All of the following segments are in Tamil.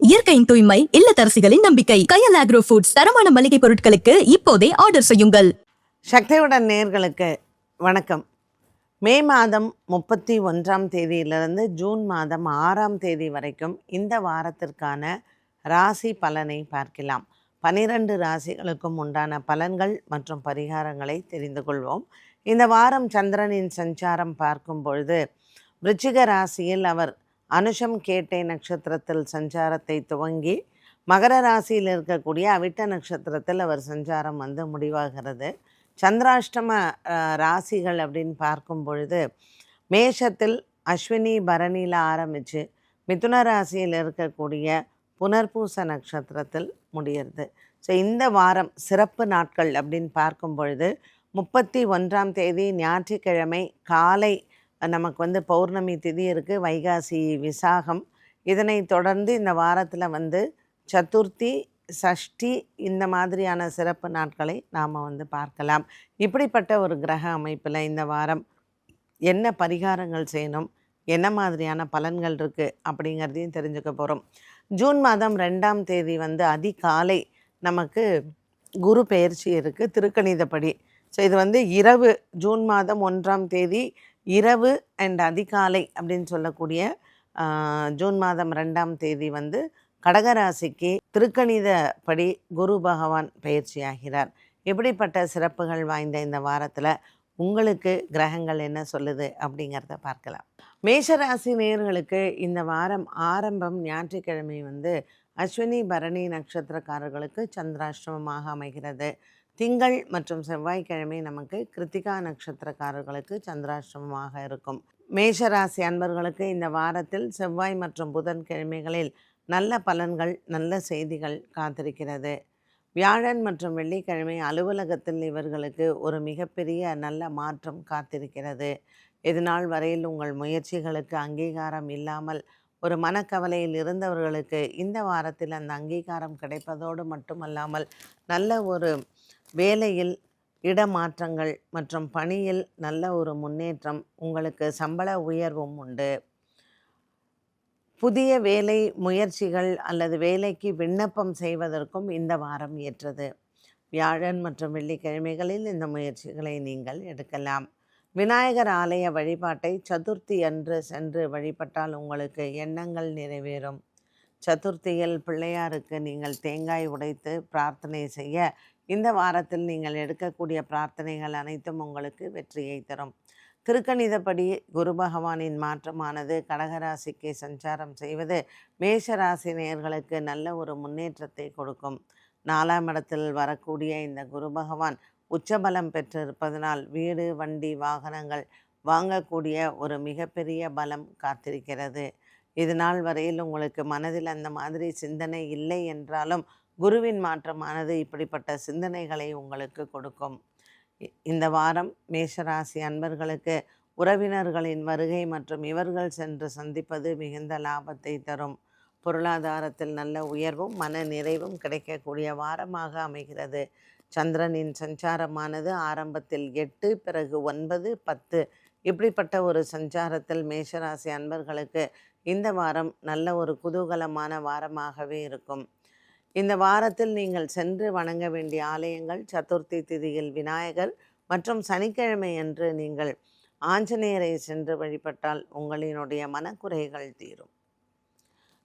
இயற்கையின் தூய்மை இல்லத்தரசிகளின் நம்பிக்கை. கயல் ஆக்ரோ ஃபுட்ஸ் தரமான மளிகை பொருட்களுக்கு இப்போதே ஆர்டர் செய்யுங்கள். சக்தியுடன் நேயர்களுக்கு வணக்கம். மே மாதம் 31ஆம் தேதியிலிருந்து ஜூன் மாதம் 6ஆம் தேதி வரைக்கும் இந்த வாரத்திற்கான ராசி பலனை பார்க்கலாம். 12 ராசிகளுக்கும் உண்டான பலன்கள் மற்றும் பரிகாரங்களை தெரிந்து கொள்வோம். இந்த வாரம் சந்திரனின் சஞ்சாரம் பார்க்கும் பொழுது விருச்சிக ராசியில் அவர் அனுஷம் கேட்டை நட்சத்திரத்தில் சஞ்சாரத்தை துவங்கி மகர ராசியில் இருக்கக்கூடிய அவிட்ட நட்சத்திரத்தில் அவர் சஞ்சாரம் முடிவாகிறது. சந்திராஷ்டம ராசிகள் அப்படின்னு பார்க்கும் பொழுது மேஷத்தில் அஸ்வினி பரணியில் ஆரம்பித்து மிதுன ராசியில் இருக்கக்கூடிய புனர்பூச நட்சத்திரத்தில் முடிகிறது. ஸோ இந்த வாரம் சிறப்பு நாட்கள் அப்படின்னு பார்க்கும் பொழுது 31ஆம் தேதி ஞாயிற்றுக்கிழமை காலை நமக்கு பௌர்ணமி திதி இருக்குது, வைகாசி விசாகம். இதனை தொடர்ந்து இந்த வாரத்தில் சதுர்த்தி சஷ்டி இந்த மாதிரியான சிறப்பு நாட்களை நாம் பார்க்கலாம். இப்படிப்பட்ட ஒரு கிரக அமைப்பில் இந்த வாரம் என்ன பரிகாரங்கள் செய்யணும், என்ன மாதிரியான பலன்கள் இருக்குது அப்படிங்கிறதையும் தெரிஞ்சுக்க போகிறோம். ஜூன் மாதம் 2ஆம் தேதி அதிகாலை நமக்கு குரு பெயர்ச்சி இருக்குது திருக்கணிதப்படி. ஸோ இது இரவு ஜூன் மாதம் 1ஆம் தேதி இரவு அண்ட் அதிகாலை அப்படின்னு சொல்லக்கூடிய ஜூன் மாதம் 2ஆம் தேதி கடகராசிக்கு திருக்கணிதப்படி குரு பகவான் பயிற்சி ஆகிறார். எப்படிப்பட்ட சிறப்புகள் வாய்ந்த இந்த வாரத்தில் உங்களுக்கு கிரகங்கள் என்ன சொல்லுது அப்படிங்கிறத பார்க்கலாம். மேஷராசி நேயர்களுக்கு இந்த வாரம் ஆரம்பம் ஞாயிற்றுக்கிழமை அஸ்வினி பரணி நட்சத்திரக்காரர்களுக்கு சந்திராஷ்டமமாக அமைகிறது. திங்கள் மற்றும் செவ்வாய்க்கிழமை நமக்கு கிருத்திகா நட்சத்திரக்காரர்களுக்கு சந்திராஷ்டமமாக இருக்கும். மேஷராசி அன்பர்களுக்கு இந்த வாரத்தில் செவ்வாய் மற்றும் புதன்கிழமைகளில் நல்ல பலன்கள் நல்ல செய்திகள் காத்திருக்கிறது. வியாழன் மற்றும் வெள்ளிக்கிழமை அலுவலகத்தில் இவர்களுக்கு ஒரு மிகப்பெரிய நல்ல மாற்றம் காத்திருக்கிறது. இதுநாள் வரையில் உங்கள் முயற்சிகளுக்கு அங்கீகாரம் இல்லாமல் ஒரு மனக்கவலையில் இருந்தவர்களுக்கு இந்த வாரத்தில் அந்த அங்கீகாரம் கிடைப்பதோடு மட்டுமல்லாமல் நல்ல ஒரு வேலையில் இடமாற்றங்கள் மற்றும் பணியில் நல்ல ஒரு முன்னேற்றம், உங்களுக்கு சம்பள உயர்வும் உண்டு. புதிய வேலை முயற்சிகள் அல்லது வேலைக்கு விண்ணப்பம் செய்வதற்கும் இந்த வாரம் ஏற்றது. வியாழன் மற்றும் வெள்ளிக்கிழமைகளில் இந்த முயற்சிகளை நீங்கள் எடுக்கலாம். விநாயகர் ஆலய வழிபாட்டை சதுர்த்தி அன்று சென்று வழிபட்டால் உங்களுக்கு எண்ணங்கள் நிறைவேறும். சதுர்த்தியில் பிள்ளையாருக்கு நீங்கள் தேங்காய் உடைத்து பிரார்த்தனை செய்ய இந்த வாரத்தில் நீங்கள் எடுக்கக்கூடிய பிரார்த்தனைகள் அனைத்தும் உங்களுக்கு வெற்றியை தரும். திருக்கணிதப்படி குரு பகவானின் மாற்றமானது கடகராசிக்கு சஞ்சாரம் செய்வது மேஷராசி நேயர்களுக்கு நல்ல ஒரு முன்னேற்றத்தை கொடுக்கும். 4ஆம் இடத்தில் வரக்கூடிய இந்த குரு பகவான் உச்சபலம் பெற்றிருப்பதனால் வீடு வண்டி வாகனங்கள் வாங்கக்கூடிய ஒரு மிகப்பெரிய பலம் காத்திருக்கிறது. இது நாள் வரையில் உங்களுக்கு மனதில் அந்த மாதிரி சிந்தனை இல்லை என்றாலும் குருவின் மாற்றமானது இப்படிப்பட்ட சிந்தனைகளை உங்களுக்கு கொடுக்கும். இந்த வாரம் மேஷராசி அன்பர்களுக்கு உறவினர்களின் வருகை மற்றும் இவர்கள் சென்று சந்திப்பது மிகுந்த லாபத்தை தரும். பொருளாதாரத்தில் நல்ல உயர்வும் மன நிறைவும் கிடைக்கக்கூடிய வாரமாக அமைகிறது. சந்திரனின் சஞ்சாரமானது ஆரம்பத்தில் 8 பிறகு 9 10 இப்படிப்பட்ட ஒரு சஞ்சாரத்தில் மேஷராசி அன்பர்களுக்கு இந்த வாரம் நல்ல ஒரு குதூகலமான வாரமாகவே இருக்கும். இந்த வாரத்தில் நீங்கள் சென்று வணங்க வேண்டிய ஆலயங்கள் சதுர்த்தி திதியில் விநாயகர் மற்றும் சனிக்கிழமை அன்று நீங்கள் ஆஞ்சநேயரை சென்று வழிபட்டால் உங்களினுடைய மனக்குறைகள் தீரும்.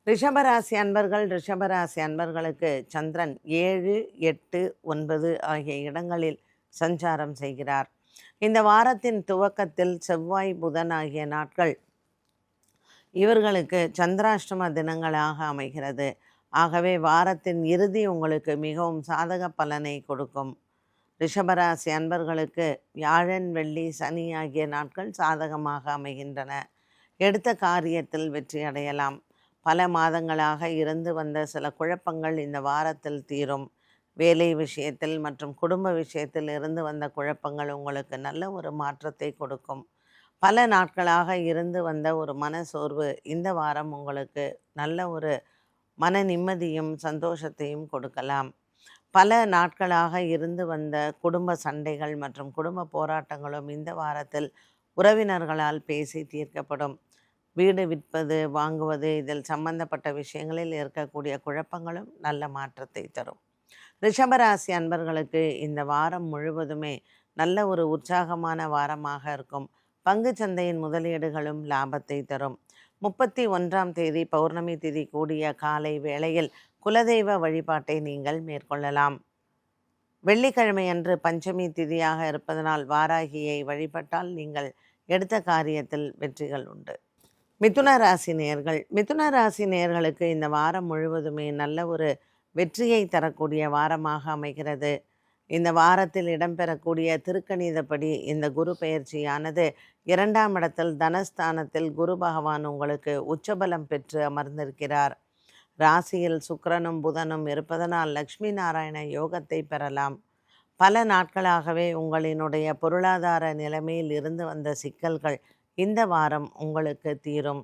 ரிஷபராசி அன்பர்களுக்கு சந்திரன் 7 8 9 ஆகிய இடங்களில் சஞ்சாரம் செய்கிறார். இந்த வாரத்தின் துவக்கத்தில் செவ்வாய் புதன் ஆகிய நாட்கள் இவர்களுக்கு சந்திராஷ்டம தினங்களாக அமைகிறது. ஆகவே வாரத்தின் இறுதி உங்களுக்கு மிகவும் சாதக பலனை கொடுக்கும். ரிஷபராசி அன்பர்களுக்கு வியாழன் வெள்ளி சனி ஆகிய நாட்கள் சாதகமாக அமைகின்றன. எடுத்த காரியத்தில் வெற்றி அடையலாம். பல மாதங்களாக இருந்து வந்த சில குழப்பங்கள் இந்த வாரத்தில் தீரும். வேலை விஷயத்தில் மற்றும் குடும்ப விஷயத்தில் இருந்து வந்த குழப்பங்கள் உங்களுக்கு நல்ல ஒரு மாற்றத்தை கொடுக்கும். பல நாட்களாக இருந்து வந்த ஒரு மன சோர்வு இந்த வாரம் உங்களுக்கு நல்ல ஒரு மன நிம்மதியும் சந்தோஷத்தையும் கொடுக்கலாம். பல நாட்களாக இருந்து வந்த குடும்ப சண்டைகள் மற்றும் குடும்ப போராட்டங்களும் இந்த வாரத்தில் உறவினர்களால் பேசி தீர்க்கப்படும். வீடு விற்பது, வாங்குவது இதில் சம்பந்தப்பட்ட விஷயங்களில் இருக்கக்கூடிய குழப்பங்களும் நல்ல மாற்றத்தை தரும். ரிஷபராசி அன்பர்களுக்கு இந்த வாரம் முழுவதுமே நல்ல ஒரு உற்சாகமான வாரமாக இருக்கும். பங்கு சந்தையின் முதலீடுகளும் லாபத்தை தரும். 31ஆம் தேதி பௌர்ணமி திதி கூடிய காலை வேளையில் குலதெய்வ வழிபாட்டை நீங்கள் மேற்கொள்ளலாம். வெள்ளிக்கிழமை அன்று பஞ்சமி திதியாக இருப்பதனால் வாராகியை வழிபட்டால் நீங்கள் எடுத்த காரியத்தில் வெற்றிகள் உண்டு. மிதுன ராசி நேயர்களுக்கு இந்த வாரம் முழுவதுமே நல்ல ஒரு வெற்றியை தரக்கூடிய வாரமாக அமைகிறது. இந்த வாரத்தில் இடம்பெறக்கூடிய திருக்கணிதப்படி இந்த குரு பெயர்ச்சியானது 2ஆம் இடத்தில் தனஸ்தானத்தில் குரு பகவான் உங்களுக்கு உச்சபலம் பெற்று அமர்ந்திருக்கிறார். ராசியில் சுக்கிரனும் புதனும் இருப்பதனால் லக்ஷ்மி நாராயண யோகத்தை பெறலாம். பல நாட்களாகவே உங்களினுடைய பொருளாதார நிலைமையில் இருந்து வந்த சிக்கல்கள் இந்த வாரம் உங்களுக்கு தீரும்.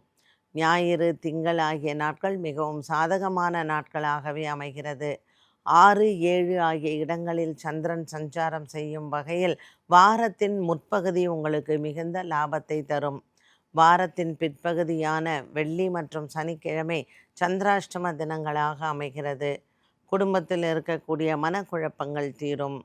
ஞாயிறு, திங்கள் ஆகிய நாட்கள் மிகவும் சாதகமான நாட்களாகவே அமைகிறது. 6, 7 ஆகிய இடங்களில் சந்திரன் சஞ்சாரம் செய்யும் வகையில் வாரத்தின் முற்பகுதி உங்களுக்கு மிகுந்த லாபத்தை தரும். வாரத்தின் பிற்பகுதியான வெள்ளி மற்றும் சனிக்கிழமை சந்திராஷ்டம தினங்களாக அமைகிறது. குடும்பத்தில் இருக்கக்கூடிய மனக்குழப்பங்கள் தீரும்.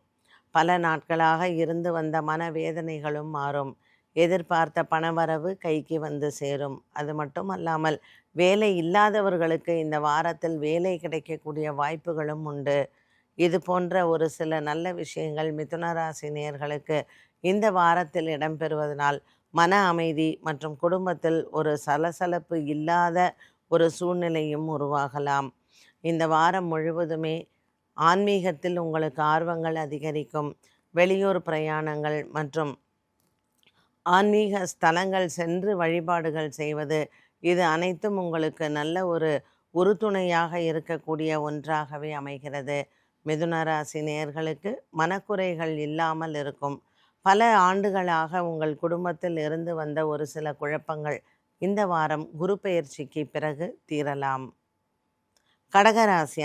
பல நாட்களாக இருந்து வந்த மனவேதனைகளும் மாறும். எதிர்பார்த்த பணவரவு கைக்கு வந்து சேரும். அது மட்டுமல்லாமல் வேலை இல்லாதவர்களுக்கு இந்த வாரத்தில் வேலை கிடைக்கக்கூடிய வாய்ப்புகளும் உண்டு. இது போன்ற ஒரு சில நல்ல விஷயங்கள் மிதுன ராசி நேயர்களுக்கு இந்த வாரத்தில் இடம்பெறுவதனால் மன அமைதி மற்றும் குடும்பத்தில் ஒரு சலசலப்பு இல்லாத ஒரு சூழ்நிலையும் உருவாகலாம். இந்த வாரம் முழுவதுமே ஆன்மீகத்தில் உங்களுக்கு ஆர்வங்கள் அதிகரிக்கும். வெளியூர் பிரயாணங்கள் மற்றும் ஆன்மீக ஸ்தலங்கள் சென்று வழிபாடுகள் செய்வது இது அனைத்தும் உங்களுக்கு நல்ல ஒரு உறுதுணையாக இருக்கக்கூடிய ஒன்றாகவே அமைகிறது. மிதுன ராசி நேயர்களுக்கு மனக்குறைகள் இல்லாமல் இருக்கும். பல ஆண்டுகளாக உங்கள் குடும்பத்தில் இருந்து வந்த ஒரு சில குழப்பங்கள் இந்த வாரம் குரு பெயர்ச்சிக்கு பிறகு தீரலாம். கடகராசி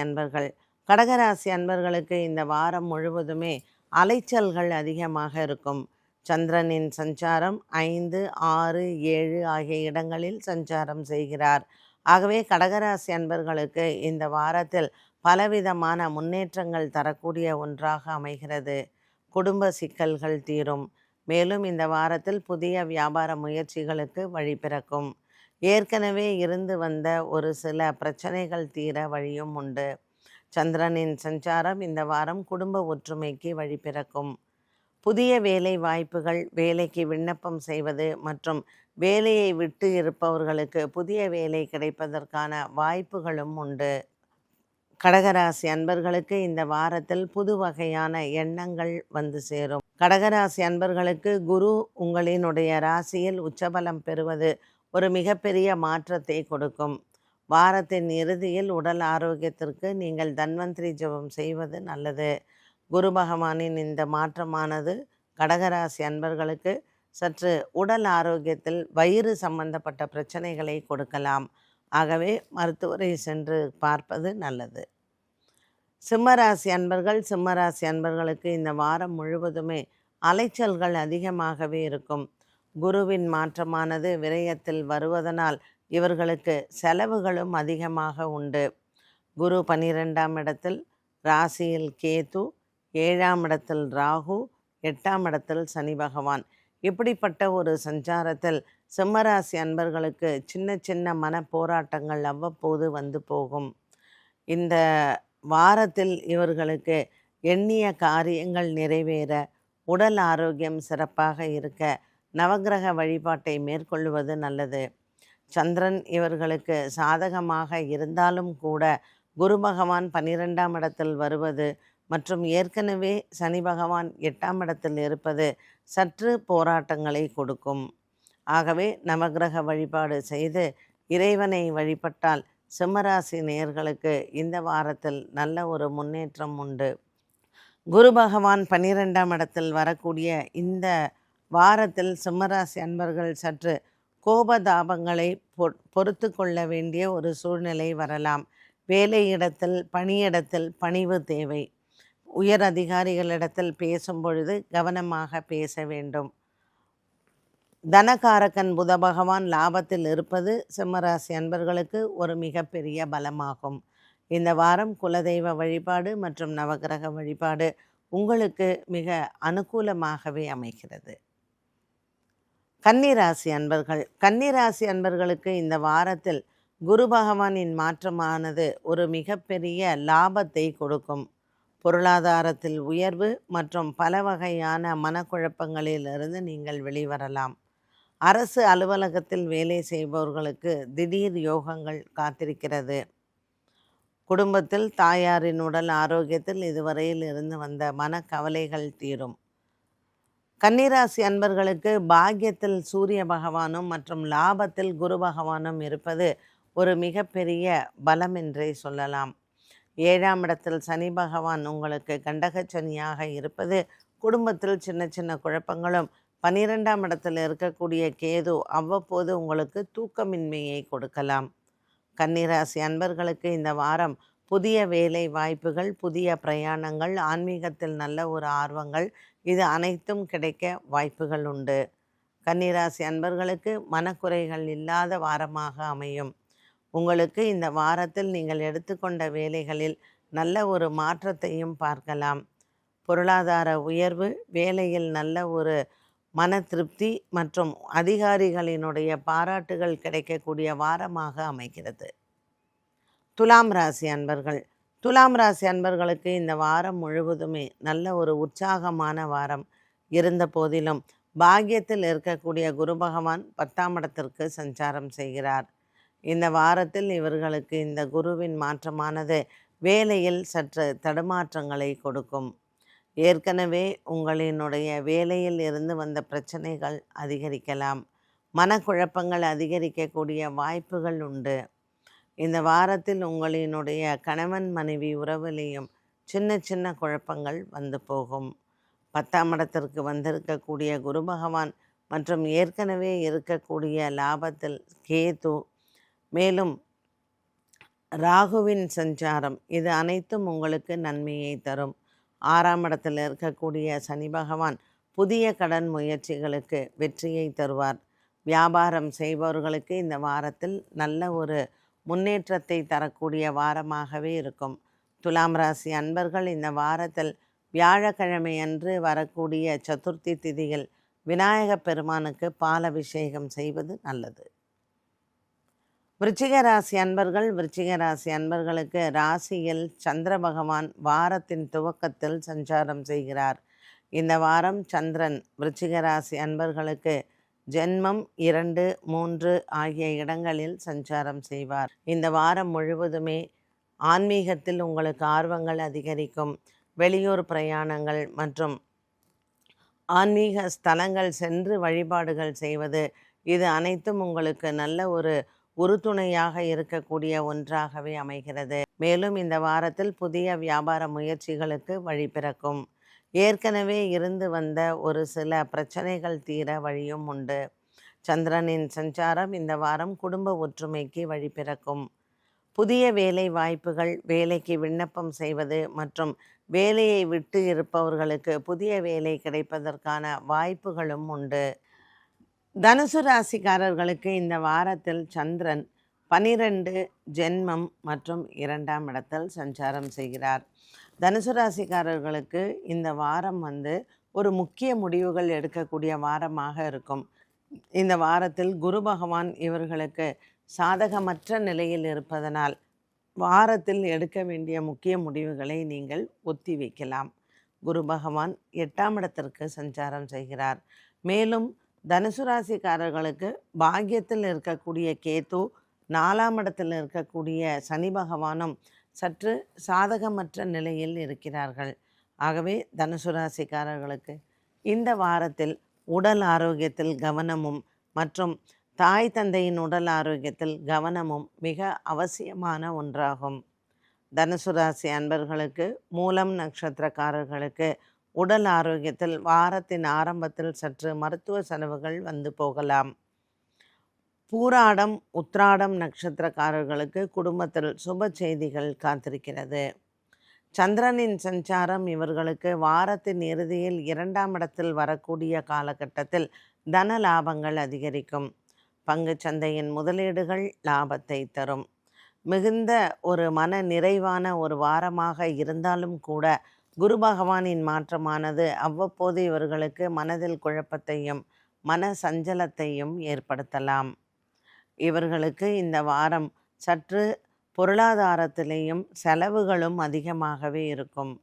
அன்பர்களுக்கு இந்த வாரம் முழுவதுமே அலைச்சல்கள் அதிகமாக இருக்கும். சந்திரனின் சஞ்சாரம் 5, 6, 7 ஆகிய இடங்களில் சஞ்சாரம் செய்கிறார். ஆகவே கடகராசி அன்பர்களுக்கு இந்த வாரத்தில் பலவிதமான முன்னேற்றங்கள் தரக்கூடிய ஒன்றாக அமைகிறது. குடும்ப சிக்கல்கள் தீரும். மேலும் இந்த வாரத்தில் புதிய வியாபார முயற்சிகளுக்கு வழி பிறக்கும். ஏற்கனவே இருந்து வந்த ஒரு சில பிரச்சனைகள் தீர வழியும் உண்டு. சந்திரனின் சஞ்சாரம் இந்த வாரம் குடும்ப ஒற்றுமைக்கு வழி பிறக்கும். புதிய வேலை வாய்ப்புகள், வேலைக்கு விண்ணப்பம் செய்வது மற்றும் வேலையை விட்டு இருப்பவர்களுக்கு புதிய வேலை கிடைப்பதற்கான வாய்ப்புகளும் உண்டு. கடகராசி அன்பர்களுக்கு இந்த வாரத்தில் புது வகையான எண்ணங்கள் வந்து சேரும். கடகராசி அன்பர்களுக்கு குரு உங்களினுடைய ராசியில் உச்சபலம் பெறுவது ஒரு மிகப்பெரிய மாற்றத்தை கொடுக்கும். வாரத்தின் இறுதியில் உடல் ஆரோக்கியத்திற்கு நீங்கள் தன்வந்திரி ஜெபம் செய்வது நல்லது. குரு பகவானின் இந்த மாற்றமானது கடகராசி அன்பர்களுக்கு சற்று உடல் ஆரோக்கியத்தில் வயிறு சம்பந்தப்பட்ட பிரச்சனைகளை கொடுக்கலாம். ஆகவே மருத்துவரை சென்று பார்ப்பது நல்லது. சிம்மராசி அன்பர்களுக்கு இந்த வாரம் முழுவதுமே அலைச்சல்கள் அதிகமாகவே இருக்கும். குருவின் மாற்றமானது விரயத்தில் வருவதனால் இவர்களுக்கு செலவுகளும் அதிகமாக உண்டு. குரு 12ஆம் இடத்தில், ராசியில் கேது, 7ஆம் இடத்தில் ராகு, 8ஆம் இடத்தில் சனி பகவான். இப்படிப்பட்ட ஒரு சஞ்சாரத்தில் சிம்மராசி அன்பர்களுக்கு சின்ன சின்ன மன போராட்டங்கள் அவ்வப்போது வந்து போகும். இந்த வாரத்தில் இவர்களுக்கு எண்ணிய காரியங்கள் நிறைவேற, உடல் ஆரோக்கியம் சிறப்பாக இருக்க நவக்கிரக வழிபாட்டை மேற்கொள்வது நல்லது. சந்திரன் இவர்களுக்கு சாதகமாக இருந்தாலும் கூட குரு பகவான் 12ஆம் இடத்தில் வருவது மற்றும் ஏற்கனவே சனி பகவான் 8ஆம் இடத்தில் இருப்பது சற்று போராட்டங்களை கொடுக்கும். ஆகவே நவக்கிரக வழிபாடு செய்து இறைவனை வழிபட்டால் சிம்மராசி நேயர்களுக்கு இந்த வாரத்தில் நல்ல ஒரு முன்னேற்றம் உண்டு. குரு பகவான் 12ஆம் இடத்தில் வரக்கூடிய இந்த வாரத்தில் சிம்மராசி அன்பர்கள் சற்று கோபதாபங்களை பொறுத்து கொள்ள வேண்டிய ஒரு சூழ்நிலை வரலாம். வேலையிடத்தில், பணியிடத்தில் பணிவு தேவை. உயர் அதிகாரிகளிடத்தில் பேசும் பொழுது கவனமாக பேச வேண்டும். தனகாரகன் புத பகவான் லாபத்தில் இருப்பது சிம்மராசி அன்பர்களுக்கு ஒரு மிகப்பெரிய பலமாகும். இந்த வாரம் குலதெய்வ வழிபாடு மற்றும் நவகிரக வழிபாடு உங்களுக்கு மிக அனுகூலமாகவே அமைகிறது. கன்னிராசி அன்பர்கள், கன்னிராசி அன்பர்களுக்கு இந்த வாரத்தில் குரு பகவானின் மாற்றமானது ஒரு மிகப்பெரிய லாபத்தை கொடுக்கும். பொருளாதாரத்தில் உயர்வு மற்றும் பல வகையான மனக்குழப்பங்களிலிருந்து நீங்கள் வெளிவரலாம். அரசு அலுவலகத்தில் வேலை செய்பவர்களுக்கு திடீர் யோகங்கள் காத்திருக்கிறது. குடும்பத்தில் தாயாரின் உடல் ஆரோக்கியத்தில் இதுவரையில் இருந்து வந்த மனக்கவலைகள் தீரும். கன்னிராசி அன்பர்களுக்கு பாக்கியத்தில் சூரிய பகவானும் மற்றும் லாபத்தில் குரு பகவானும் இருப்பது ஒரு மிகப்பெரிய பலம் என்றே சொல்லலாம். 7ஆம் இடத்தில் சனி பகவான் உங்களுக்கு கண்டகச்சனியாக இருப்பது குடும்பத்தில் சின்ன சின்ன குழப்பங்களும், 12ஆம் இடத்தில் இருக்கக்கூடிய கேது அவ்வப்போது உங்களுக்கு தூக்கமின்மையை கொடுக்கலாம். கன்னிராசி அன்பர்களுக்கு இந்த வாரம் புதிய வேலை வாய்ப்புகள், புதிய பிரயாணங்கள், ஆன்மீகத்தில் நல்ல ஒரு ஆர்வங்கள், இது அனைத்தும் கிடைக்க வாய்ப்புகள் உண்டு. கன்னிராசி அன்பர்களுக்கு மனக்குறைகள் இல்லாத வாரமாக அமையும். உங்களுக்கு இந்த வாரத்தில் நீங்கள் எடுத்துக்கொண்ட வேலைகளில் நல்ல ஒரு மாற்றத்தையும் பார்க்கலாம். பொருளாதார உயர்வு, வேலையில் நல்ல ஒரு மன திருப்தி மற்றும் அதிகாரிகளினுடைய பாராட்டுகள் கிடைக்கக்கூடிய வாரமாக அமைகிறது. துலாம் ராசி அன்பர்கள், துலாம் ராசி அன்பர்களுக்கு இந்த வாரம் முழுவதுமே நல்ல ஒரு உற்சாகமான வாரம் இருந்த போதிலும் பாக்கியத்தில் இருக்கக்கூடிய குரு பகவான் 10ஆம் இடத்திற்கு சஞ்சாரம் செய்கிறார். இந்த வாரத்தில் இவர்களுக்கு இந்த குருவின் மாற்றமானது வேலையில் சற்று தடுமாற்றங்களை கொடுக்கும். ஏற்கனவே உங்களினுடைய வேலையில் இருந்து வந்த பிரச்சனைகள் அதிகரிக்கலாம். மனக்குழப்பங்கள் அதிகரிக்கக்கூடிய வாய்ப்புகள் உண்டு. இந்த வாரத்தில் உங்களினுடைய கணவன் மனைவி உறவிலையும் சின்ன சின்ன குழப்பங்கள் வந்து போகும். 10ஆம் இடத்திற்கு வந்திருக்கக்கூடிய குரு பகவான் மற்றும் ஏற்கனவே இருக்கக்கூடிய லாபத்தில் கேது, மேலும் ராகுவின் சஞ்சாரம், இது அனைத்தும் உங்களுக்கு நன்மையை தரும். 6ஆம் இடத்தில் இருக்கக்கூடிய சனி பகவான் புதிய கடன் முயற்சிகளுக்கு வெற்றியை தருவார். வியாபாரம் செய்பவர்களுக்கு இந்த வாரத்தில் நல்ல ஒரு முன்னேற்றத்தை தரக்கூடிய வாரமாகவே இருக்கும். துலாம் ராசி அன்பர்கள் இந்த வாரத்தில் வியாழக்கிழமை அன்று வரக்கூடிய சதுர்த்தி திதியில் விநாயகப் பெருமானுக்கு பாலபிஷேகம் செய்வது நல்லது. விருச்சிக ராசி அன்பர்கள், விருச்சிக ராசி அன்பர்களுக்கு ராசியில் சந்திர பகவான் வாரத்தின் துவக்கத்தில் சஞ்சாரம் செய்கிறார். இந்த வாரம் சந்திரன் விருச்சிக ராசி அன்பர்களுக்கு ஜென்மம் 2, 3 ஆகிய இடங்களில் சஞ்சாரம் செய்வார். இந்த வாரம் முழுவதுமே ஆன்மீகத்தில் உங்களுக்கு ஆர்வங்கள் அதிகரிக்கும். வெளியூர் பிரயாணங்கள் மற்றும் ஆன்மீக ஸ்தலங்கள் சென்று வழிபாடுகள் செய்வது, இது அனைத்தும் உங்களுக்கு நல்ல ஒரு உறுதுணையாக இருக்கக்கூடிய ஒன்றாகவே அமைகிறது. மேலும் இந்த வாரத்தில் புதிய வியாபார முயற்சிகளுக்கு வழி பிறக்கும். ஏற்கனவே இருந்து வந்த ஒரு சில பிரச்சனைகள் தீர வழியும் உண்டு. சந்திரனின் சஞ்சாரம் இந்த வாரம் குடும்ப ஒற்றுமைக்கு வழி பிறக்கும். புதிய வேலை வாய்ப்புகள், வேலைக்கு விண்ணப்பம் செய்வது மற்றும் வேலையை விட்டு இருப்பவர்களுக்கு புதிய வேலை கிடைப்பதற்கான வாய்ப்புகளும் உண்டு. தனுசு ராசிக்காரர்களுக்கு இந்த வாரத்தில் சந்திரன் 12 ஜென்மம் மற்றும் 2ஆம் இடத்தில் சஞ்சாரம் செய்கிறார். தனுசு ராசிக்காரர்களுக்கு இந்த வாரம் ஒரு முக்கிய முடிவுகள் எடுக்கக்கூடிய வாரமாக இருக்கும். இந்த வாரத்தில் குரு பகவான் இவர்களுக்கு சாதகமற்ற நிலையில் இருப்பதனால் வாரத்தில் எடுக்க வேண்டிய முக்கிய முடிவுகளை நீங்கள் ஒத்தி வைக்கலாம். குரு பகவான் 8ஆம் இடத்திற்கு சஞ்சாரம் செய்கிறார். மேலும் தனுசு ராசிக்காரர்களுக்கு பாக்கியத்தில் இருக்கக்கூடிய கேது, 4ஆம் இடத்தில் இருக்கக்கூடிய சனி பகவானும் சற்று சாதகமற்ற நிலையில் இருக்கிறார்கள். ஆகவே தனுசு ராசிக்காரர்களுக்கு இந்த வாரத்தில் உடல் ஆரோக்கியத்தில் கவனமும் மற்றும் தாய் தந்தையின் உடல் ஆரோக்கியத்தில் கவனமும் மிக அவசியமான ஒன்றாகும். தனுசு ராசி அன்பர்களுக்கு மூலம் நட்சத்திரக்காரர்களுக்கு உடல் ஆரோக்கியத்தில் வாரத்தின் ஆரம்பத்தில் சற்று மருத்துவ செலவுகள் வந்து போகலாம். பூராடம் உத்ராடம் நட்சத்திரக்காரர்களுக்கு குடும்பத்தில் சுப செய்திகள் காத்திருக்கிறது. சந்திரனின் சஞ்சாரம் இவர்களுக்கு வாரத்தின் இறுதியில் 2ஆம் இடத்தில் வரக்கூடிய காலகட்டத்தில் தன லாபங்கள் அதிகரிக்கும். பங்குச் சந்தையின் முதலீடுகள் லாபத்தை தரும். மிகுந்த ஒரு மன நிறைவான ஒரு வாரமாக இருந்தாலும் கூட குரு பகவானின் மாற்றமானது அவ்வப்போது இவர்களுக்கு மனதில் குழப்பத்தையும் மன சஞ்சலத்தையும் ஏற்படுத்தலாம். இவர்களுக்கு இந்த வாரம் சற்று பொருளாதாரத்திலேயும் செலவுகளும் அதிகமாகவே இருக்கும்.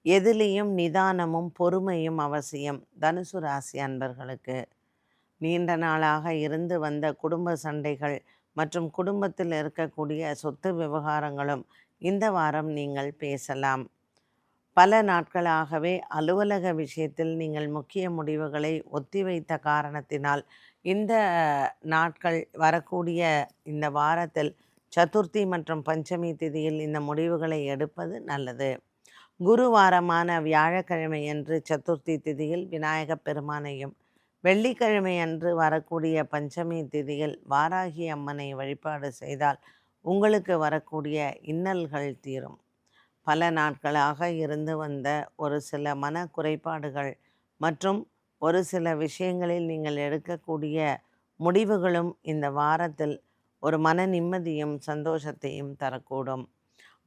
எதிலையும் நிதானமும் பொறுமையும் அவசியம். தனுசு ராசி அன்பர்களுக்கு நீண்ட நாளாக இருந்து வந்த குடும்ப சண்டைகள் மற்றும் குடும்பத்தில் இருக்கக்கூடிய சொத்து விவகாரங்களும் இந்த வாரம் நீங்கள் பேசலாம். பல நாட்களாகவே அலுவலக விஷயத்தில் நீங்கள் முக்கிய முடிவுகளை ஒத்திவைத்த காரணத்தினால் இந்த நாட்கள் வரக்கூடிய இந்த வாரத்தில் சதுர்த்தி மற்றும் பஞ்சமி திதியில் இந்த முடிவுகளை எடுப்பது நல்லது. குருவாரமான வியாழக்கிழமை அன்று சதுர்த்தி திதியில் விநாயகப் பெருமானையும், வெள்ளிக்கிழமை அன்று வரக்கூடிய பஞ்சமி திதியில் வாராகி அம்மனை வழிபாடு செய்தால் உங்களுக்கு வரக்கூடிய இன்னல்கள் தீரும். பல நாட்களாக இருந்து வந்த ஒரு சில மன குறைபாடுகள் மற்றும் ஒரு சில விஷயங்களில் நீங்கள் எடுக்கக்கூடிய முடிவுகளும் இந்த வாரத்தில் ஒரு மன நிம்மதியும் சந்தோஷத்தையும் தரக்கூடும்.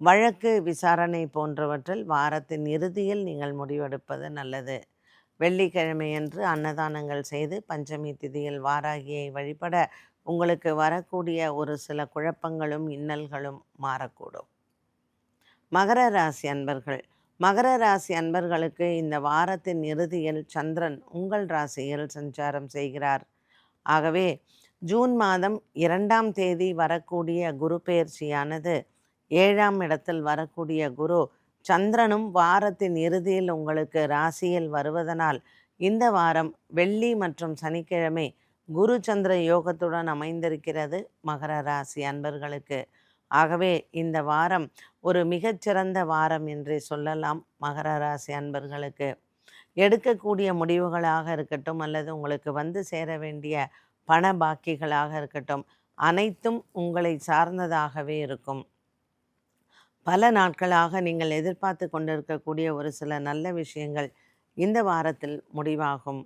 வழக்கு விசாரணை போன்றவற்றில் வாரத்தின் இறுதியில் நீங்கள் முடிவெடுப்பது நல்லது. வெள்ளிக்கிழமையன்று அன்னதானங்கள் செய்து பஞ்சமி திதியில் வாராகியை வழிபட உங்களுக்கு வரக்கூடிய ஒரு சில குழப்பங்களும் இன்னல்களும் மாறக்கூடும். மகர ராசி அன்பர்கள், மகர ராசி அன்பர்களுக்கு இந்த வாரத்தின் இறுதியில் சந்திரன் உங்கள் ராசியில் சஞ்சாரம் செய்கிறார். ஆகவே ஜூன் மாதம் 2ஆம் தேதி வரக்கூடிய குரு பெயர்ச்சியானது 7ஆம் இடத்தில் வரக்கூடிய குரு சந்திரனும் வாரத்தின் இறுதியில் உங்களுக்கு ராசியில் வருவதனால் இந்த வாரம் வெள்ளி மற்றும் சனிக்கிழமை குரு சந்திர யோகத்துடன் அமைந்திருக்கிறது மகர ராசி அன்பர்களுக்கு. ஆகவே இந்த வாரம் ஒரு மிகச்சிறந்த வாரம் என்றே சொல்லலாம். மகர ராசி அன்பர்களுக்கு எடுக்கக்கூடிய முடிவுகளாக இருக்கட்டும் அல்லது உங்களுக்கு வந்து சேர வேண்டிய பண பாக்கிகளாக இருக்கட்டும், அனைத்தும் உங்களை சார்ந்ததாகவே இருக்கும். பல நாட்களாக நீங்கள் எதிர்பார்த்து கொண்டிருக்கக்கூடிய ஒரு சில நல்ல விஷயங்கள் இந்த வாரத்தில் முடிவாகும்.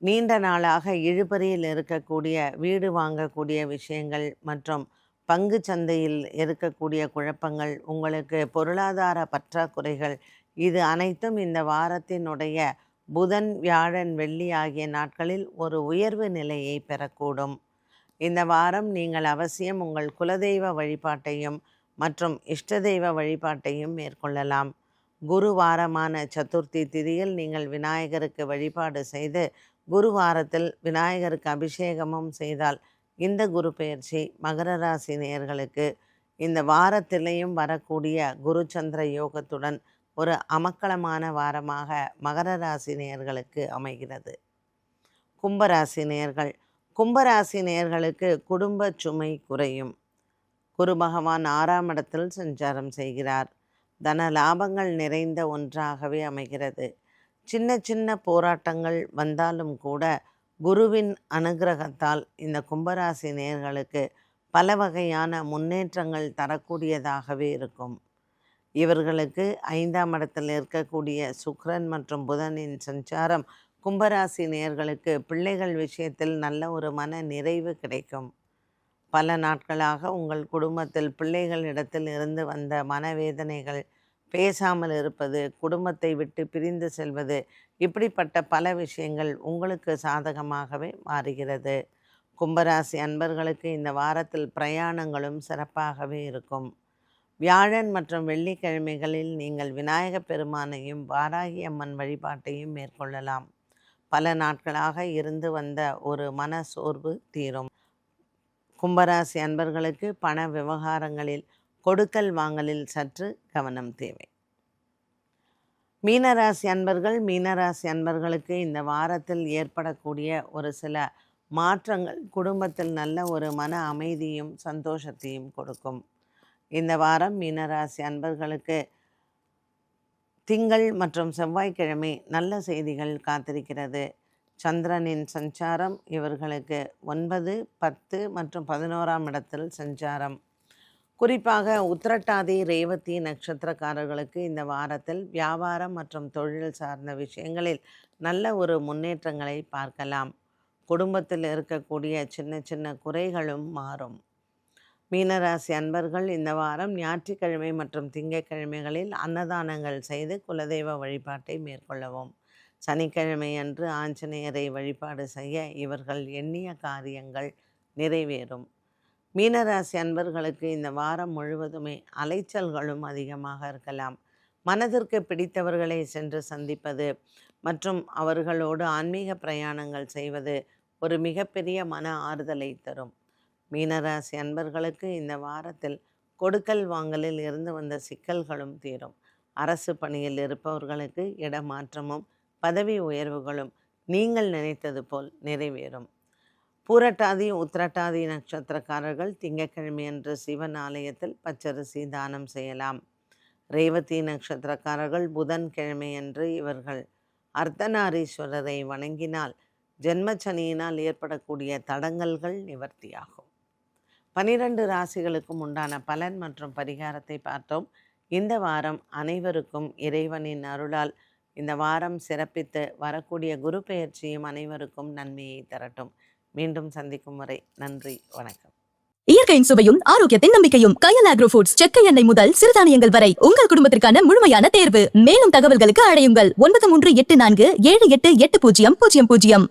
நீண்ட நாளாக இழுபறியில் இருக்கக்கூடிய வீடு வாங்கக்கூடிய விஷயங்கள் மற்றும் பங்கு சந்தையில் இருக்கக்கூடிய குழப்பங்கள், உங்களுக்கு பொருளாதார பற்றாக்குறைகள், இது அனைத்தும் இந்த வாரத்தினுடைய புதன், வியாழன், வெள்ளி ஆகிய நாட்களில் ஒரு உயர்வு நிலையை பெறக்கூடும். இந்த வாரம் நீங்கள் அவசியம் உங்கள் குலதெய்வ வழிபாட்டையும் மற்றும் இஷ்ட தெய்வ வழிபாட்டையும் மேற்கொள்ளலாம். குருவாரமான சதுர்த்தி திதியில் நீங்கள் விநாயகருக்கு வழிபாடு செய்து குருவாரத்தில் விநாயகருக்கு அபிஷேகமும் செய்தால் இந்த குரு பெயர்ச்சி மகர ராசி நேயர்களுக்கு இந்த வாரத்திலேயும் வரக்கூடிய குரு சந்திர யோகத்துடன் ஒரு அமக்களமான வாரமாக மகர ராசி நேயர்களுக்கு அமைகிறது. கும்பராசி நேயர்கள், கும்பராசி நேயர்களுக்கு குடும்ப சுமை குறையும். குரு பகவான் 6ஆம் இடத்தில் சஞ்சாரம் செய்கிறார். தன லாபங்கள் நிறைந்த ஒன்றாகவே அமைகிறது. சின்ன சின்ன போராட்டங்கள் வந்தாலும் கூட குருவின் அனுகிரகத்தால் இந்த கும்பராசி நேயர்களுக்கு பல வகையான முன்னேற்றங்கள் தரக்கூடியதாகவே இருக்கும். இவர்களுக்கு 5ஆம் இடத்தில் இருக்கக்கூடிய சுக்கிரன் மற்றும் புதனின் சஞ்சாரம் கும்பராசி நேயர்களுக்கு பிள்ளைகள் விஷயத்தில் நல்ல ஒரு மன நிறைவு கிடைக்கும். பல நாட்களாக உங்கள் குடும்பத்தில் பிள்ளைகளிடத்தில் இருந்து வந்த மனவேதனைகள், பேசாமல் இருப்பது, குடும்பத்தை விட்டு பிரிந்து செல்வது, இப்படிப்பட்ட பல விஷயங்கள் உங்களுக்கு சாதகமாகவே மாறுகிறது. கும்பராசி அன்பர்களுக்கு இந்த வாரத்தில் பிரயாணங்களும் சிறப்பாகவே இருக்கும். வியாழன் மற்றும் வெள்ளிக்கிழமைகளில் நீங்கள் விநாயகப் பெருமானையும் வாராகி அம்மன் வழிபாட்டையும் மேற்கொள்ளலாம். பல நாட்களாக இருந்து வந்த ஒரு மன சோர்வு தீரும். கும்பராசி அன்பர்களுக்கு பண விவகாரங்களில் கொடுக்கல் வாங்கலில் சற்று கவனம் தேவை. மீனராசி அன்பர்கள், மீனராசி அன்பர்களுக்கு இந்த வாரத்தில் ஏற்படக்கூடிய ஒரு சில மாற்றங்கள் குடும்பத்தில் நல்ல ஒரு மன அமைதியும் சந்தோஷத்தையும் கொடுக்கும். இந்த வாரம் மீனராசி அன்பர்களுக்கு திங்கள் மற்றும் செவ்வாய்க்கிழமை நல்ல செய்திகள் காத்திருக்கிறது. சந்திரனின் சஞ்சாரம் இவர்களுக்கு 9, 10 மற்றும் 11ஆம் இடத்தில் சஞ்சாரம். குறிப்பாக உத்திரட்டாதி ரேவதி நட்சத்திரக்காரர்களுக்கு இந்த வாரத்தில் வியாபாரம் மற்றும் தொழில் சார்ந்த விஷயங்களில் நல்ல ஒரு முன்னேற்றங்களை பார்க்கலாம். குடும்பத்தில் இருக்கக்கூடிய சின்ன சின்ன குறைகளும் மாறும். மீனராசி அன்பர்கள் இந்த வாரம் ஞாயிற்றுக்கிழமை மற்றும் திங்கட்கிழமைகளில் அன்னதானங்கள் செய்து குலதெய்வ வழிபாட்டை மேற்கொள்ளவும். சனிக்கிழமை அன்று ஆஞ்சநேயரை வழிபாடு செய்ய இவர்கள் எண்ணிய காரியங்கள் நிறைவேறும். மீனராசி அன்பர்களுக்கு இந்த வாரம் முழுவதுமே அலைச்சல்களும் அதிகமாக இருக்கலாம். மனதிற்கு பிடித்தவர்களை சென்று சந்திப்பது மற்றும் அவர்களோடு ஆன்மீக பிரயாணங்கள் செய்வது ஒரு மிகப்பெரிய மன ஆறுதலை தரும். மீனராசி அன்பர்களுக்கு இந்த வாரத்தில் கொடுக்கல் வாங்கலில் இருந்து வந்த சிக்கல்களும் தீரும். அரசு பணியில் இருப்பவர்களுக்கு இடமாற்றமும் பதவி உயர்வுகளும் நீங்கள் நினைத்தது போல் நிறைவேறும். பூரட்டாதி உத்திரட்டாதி நட்சத்திரக்காரர்கள் திங்கட்கிழமை அன்று சிவன் ஆலயத்தில் பச்சரிசி தானம் செய்யலாம். ரேவதி நட்சத்திரக்காரர்கள் புதன்கிழமை அன்று இவர்கள் அர்த்தநாரீஸ்வரரை வணங்கினால் ஜென்மச்சனியினால் ஏற்படக்கூடிய தடங்கல்கள் நிவர்த்தியாகும். 12 ராசிகளுக்கும் உண்டான பலன் மற்றும் பரிகாரத்தை பார்த்தோம். இந்த வாரம் அனைவருக்கும் இறைவனின் அருளால் இந்த வாரம் சிறப்பித்து வரக்கூடிய குரு பெயர்ச்சியும் அனைவருக்கும் நன்மையை தரட்டும். மீண்டும் சந்திக்கும் வரை நன்றி, வணக்கம். இயற்கையின் சுவையும் ஆரோக்கியத்தின் நம்பிக்கையும் கயல் ஆக்ரோ ஃபுட்ஸ். செக்கை எண்ணெய் முதல் சிறுதானியங்கள் வரை உங்கள் குடும்பத்திற்கான முழுமையான தேர்வு. மேலும் தகவல்களுக்கு அழையுங்கள் 9384788000.